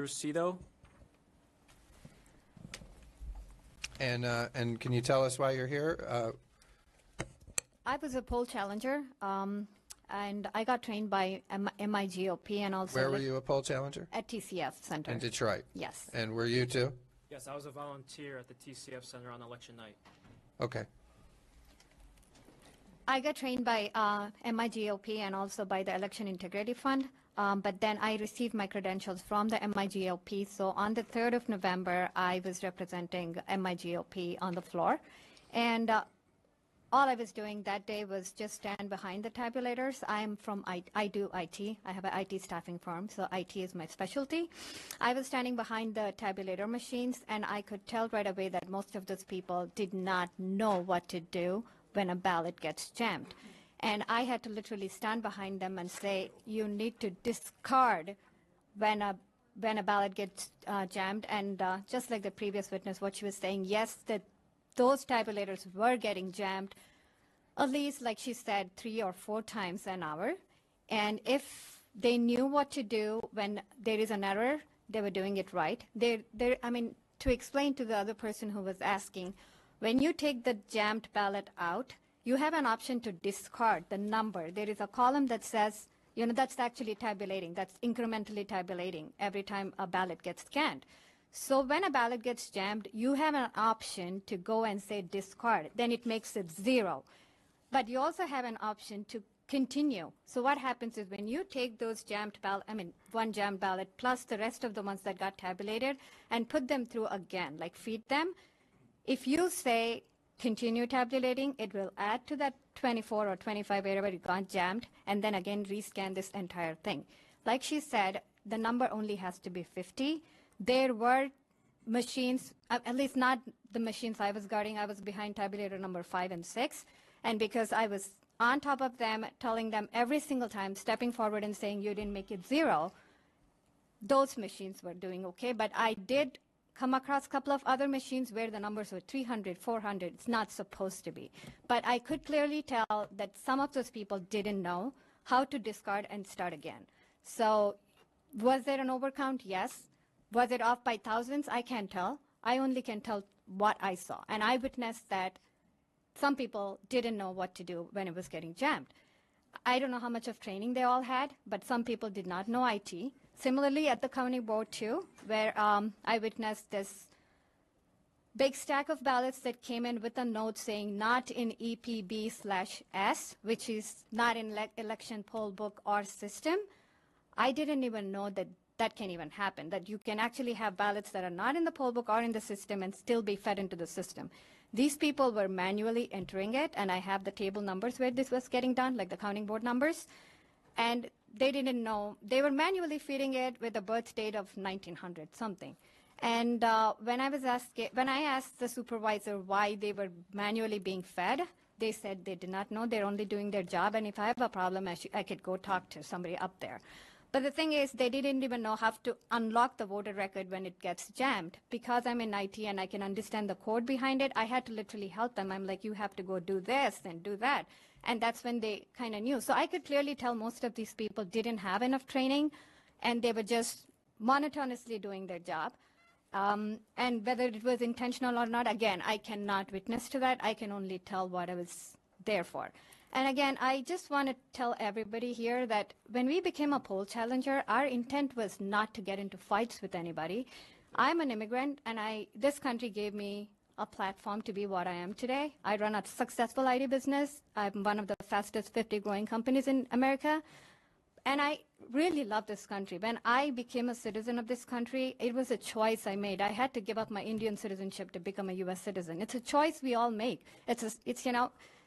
Rusido. And can you tell us why you're here? I was a poll challenger, and I got trained by MIGOP and also. Where were you a poll challenger? At TCF Center. In Detroit? Yes. And were you too? Yes, I was a volunteer at the TCF Center on election night. Okay. I got trained by MIGOP and also by the Election Integrity Fund, but then I received my credentials from the MIGOP. So on the 3rd of November, I was representing MIGOP on the floor. And all I was doing that day was just stand behind the tabulators. I do IT. I have an IT staffing firm, so IT is my specialty. I was standing behind the tabulator machines, and I could tell right away that most of those people did not know what to do when a ballot gets jammed. And I had to literally stand behind them and say, you need to discard when a ballot gets jammed. And just like the previous witness, what she was saying, yes, those tabulators were getting jammed, at least, like she said, 3 or 4 times an hour. And if they knew what to do when there is an error, they were doing it right. I mean, to explain to the other person who was asking, when you take the jammed ballot out, you have an option to discard the number. There is a column that says, that's actually tabulating. That's incrementally tabulating every time a ballot gets scanned. So when a ballot gets jammed, you have an option to go and say discard. Then it makes it 0. But you also have an option to continue. So what happens is when you take those one jammed ballot plus the rest of the ones that got tabulated and put them through again, like feed them, if you say continue tabulating, it will add to that 24 or 25 wherever it got jammed, and then again rescan this entire thing. Like she said, the number only has to be 50. There were machines, at least not the machines I was guarding. I was behind tabulator number 5 and 6. And because I was on top of them, telling them every single time, stepping forward and saying you didn't make it 0, those machines were doing okay. But I did come across a couple of other machines where the numbers were 300, 400. It's not supposed to be. But I could clearly tell that some of those people didn't know how to discard and start again. So was there an overcount? Yes. Was it off by thousands? I can't tell. I only can tell what I saw. And I witnessed that some people didn't know what to do when it was getting jammed. I don't know how much of training they all had, but some people did not know IT. Similarly, at the county board, too, where I witnessed this big stack of ballots that came in with a note saying not in EPB/S, which is not in election poll book or system. I didn't even know that can even happen, that you can actually have ballots that are not in the poll book or in the system and still be fed into the system. These people were manually entering it, and I have the table numbers where this was getting done, like the counting board numbers, and they didn't know. They were manually feeding it with a birth date of 1900 something. And when I asked the supervisor why they were manually being fed, they said they did not know. They're only doing their job, and if I have a problem, I could go talk to somebody up there. But the thing is, they didn't even know how to unlock the voter record when it gets jammed. Because I'm in IT and I can understand the code behind it, I had to literally help them. I'm like, you have to go do this and do that. And that's when they kind of knew. So I could clearly tell most of these people didn't have enough training, and they were just monotonously doing their job. And whether it was intentional or not, again, I cannot witness to that. I can only tell what I was there for. And again, I just want to tell everybody here that when we became a poll challenger, our intent was not to get into fights with anybody. I'm an immigrant, and this country gave me a platform to be what I am today. I run a successful IT business. I'm one of the fastest 50 growing companies in America. And I really love this country. When I became a citizen of this country, it was a choice I made. I had to give up my Indian citizenship to become a U.S. citizen. It's a choice we all make.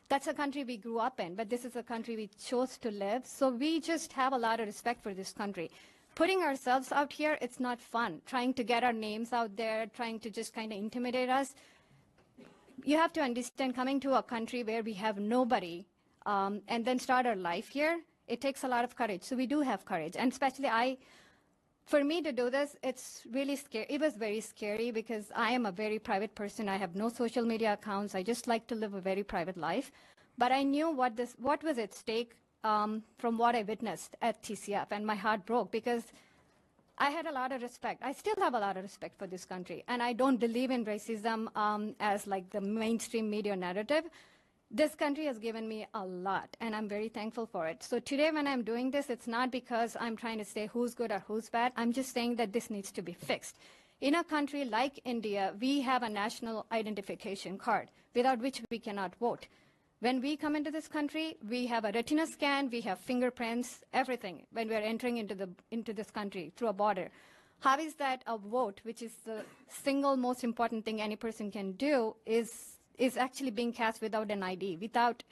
That's a country we grew up in, but this is a country we chose to live. So we just have a lot of respect for this country. Putting ourselves out here, it's not fun. Trying to get our names out there, trying to just kind of intimidate us. You have to understand, coming to a country where we have nobody and then start our life here, it takes a lot of courage. So we do have courage. And especially for me to do this, it's really scary. It was very scary because I am a very private person. I have no social media accounts. I just like to live a very private life. But I knew what was at stake from what I witnessed at TCF, and my heart broke because I had a lot of respect. I still have a lot of respect for this country, and I don't believe in racism as like the mainstream media narrative. This country has given me a lot, and I'm very thankful for it. So today when I'm doing this, it's not because I'm trying to say who's good or who's bad. I'm just saying that this needs to be fixed. In a country like India, we have a national identification card without which we cannot vote. When we come into this country, we have a retina scan, we have fingerprints, everything when we are entering into this country through a border. How is that a vote, which is the single most important thing any person can do, is actually being cast without an ID, without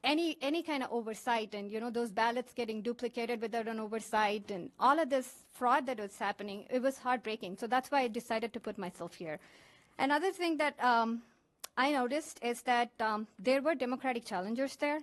any kind of oversight, and those ballots getting duplicated without an oversight, and all of this fraud that was happening, it was heartbreaking. So that's why I decided to put myself here. Another thing that I noticed is that there were Democratic challengers there.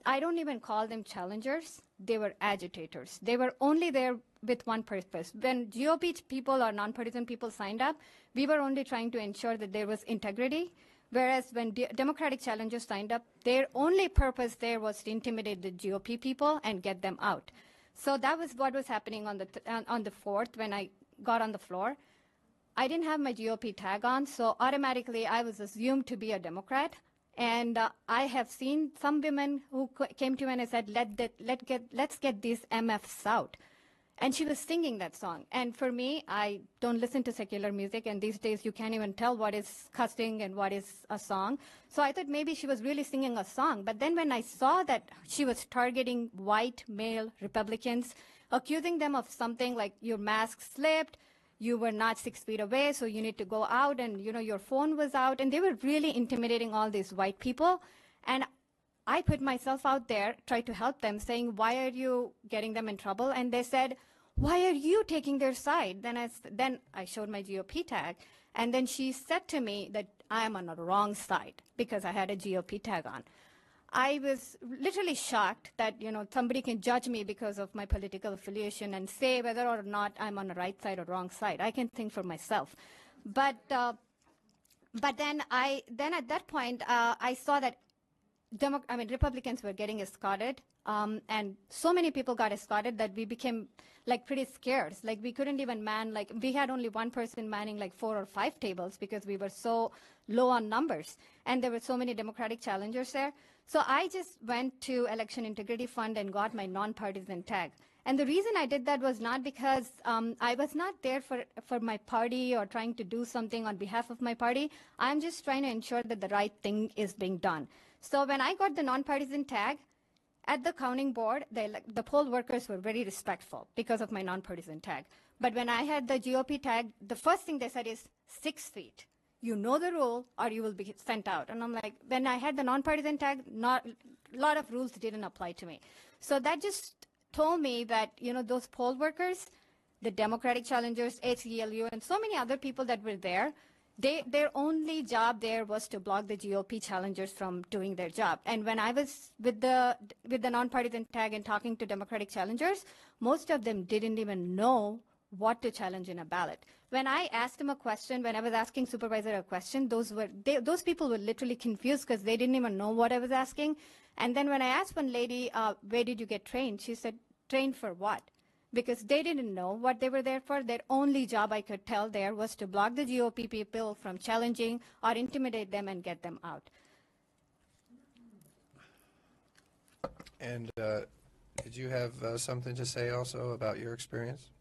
I don't even call them challengers. They were agitators. They were only there with one purpose. When GOP people or nonpartisan people signed up, we were only trying to ensure that there was integrity. Whereas when Democratic challengers signed up, their only purpose there was to intimidate the GOP people and get them out. So that was what was happening on the 4th when I got on the floor. I didn't have my GOP tag on, so automatically I was assumed to be a Democrat. And I have seen some women who came to me and said, let's get these MFs out. And she was singing that song. And for me, I don't listen to secular music, and these days you can't even tell what is cussing and what is a song. So I thought maybe she was really singing a song. But then when I saw that she was targeting white male Republicans, accusing them of something like your mask slipped, you were not 6 feet away, so you need to go out, and your phone was out, and they were really intimidating all these white people. And I put myself out there, tried to help them, saying, why are you getting them in trouble? And they said, why are you taking their side? Then I showed my GOP tag, and then she said to me that I am on the wrong side because I had a GOP tag on. I was literally shocked that, somebody can judge me because of my political affiliation and say whether or not I'm on the right side or wrong side. I can think for myself. But then at that point, I saw that Republicans were getting escorted, and so many people got escorted that we became pretty scarce. We couldn't even man, we had only one person manning 4 or 5 tables because we were so low on numbers, and there were so many Democratic challengers there. So I just went to Election Integrity Fund and got my nonpartisan tag. And the reason I did that was not because I was not there for my party or trying to do something on behalf of my party. I'm just trying to ensure that the right thing is being done. So when I got the nonpartisan tag, at the counting board, the poll workers were very respectful because of my nonpartisan tag. But when I had the GOP tag, the first thing they said is 6 feet. You know the rule or you will be sent out. And I'm like, when I had the nonpartisan tag, a lot of rules didn't apply to me. So that just told me that, those poll workers, the Democratic challengers, ACLU, and so many other people that were there, their only job there was to block the GOP challengers from doing their job. And when I was with the nonpartisan tag and talking to Democratic challengers, most of them didn't even know what to challenge in a ballot. When I asked them a question, when I was asking supervisor a question, those people were literally confused because they didn't even know what I was asking. And then when I asked one lady, where did you get trained? She said, trained for what? Because they didn't know what they were there for. Their only job, I could tell there, was to block the GOP people from challenging or intimidate them and get them out. And did you have something to say also about your experience?